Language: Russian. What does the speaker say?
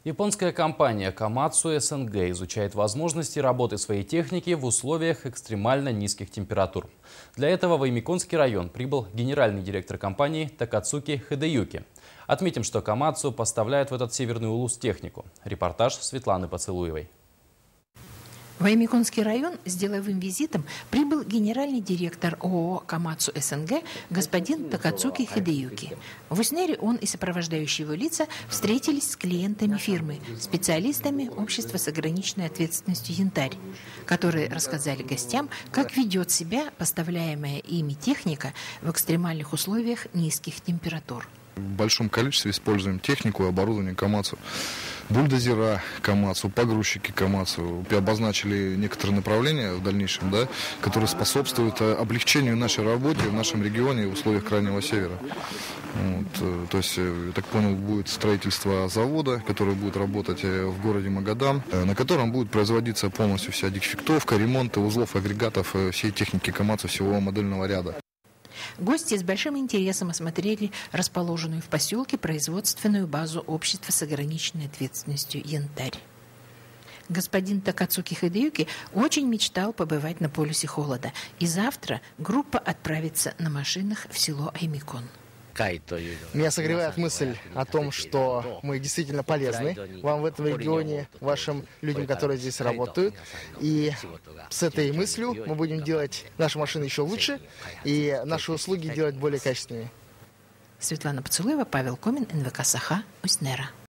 Японская компания Komatsu СНГ изучает возможности работы своей техники в условиях экстремально низких температур. Для этого в Аймиконский район прибыл генеральный директор компании Такацуки Хидеюки. Отметим, что Komatsu поставляет в этот северный улус технику. Репортаж Светланы Поцелуевой. В Аймиконский район с деловым визитом прибыл генеральный директор ООО «Komatsu СНГ» господин Такацуки Хидеюки. В Уснере он и сопровождающие его лица встретились с клиентами фирмы, специалистами общества с ограниченной ответственностью «Янтарь», которые рассказали гостям, как ведет себя поставляемая ими техника в экстремальных условиях низких температур. В большом количестве используем технику и оборудование Komatsu. Бульдозера Komatsu, погрузчики Komatsu. Обозначили некоторые направления в дальнейшем, которые способствуют облегчению нашей работы в нашем регионе в условиях Крайнего Севера. То есть, я так понял, будет строительство завода, который будет работать в городе Магадан, на котором будет производиться полностью вся дефектовка, ремонт узлов, агрегатов всей техники Komatsu всего модельного ряда. Гости с большим интересом осмотрели расположенную в поселке производственную базу общества с ограниченной ответственностью «Янтарь». Господин Такацуки Хидеюки очень мечтал побывать на полюсе холода, и завтра группа отправится на машинах в село Аймикон. Меня согревает мысль о том, что мы действительно полезны вам в этом регионе, вашим людям, которые здесь работают. И с этой мыслью мы будем делать наши машины еще лучше и наши услуги делать более качественными. Светлана Поцелуева, Павел Комин, НВК «Саха», Уснера.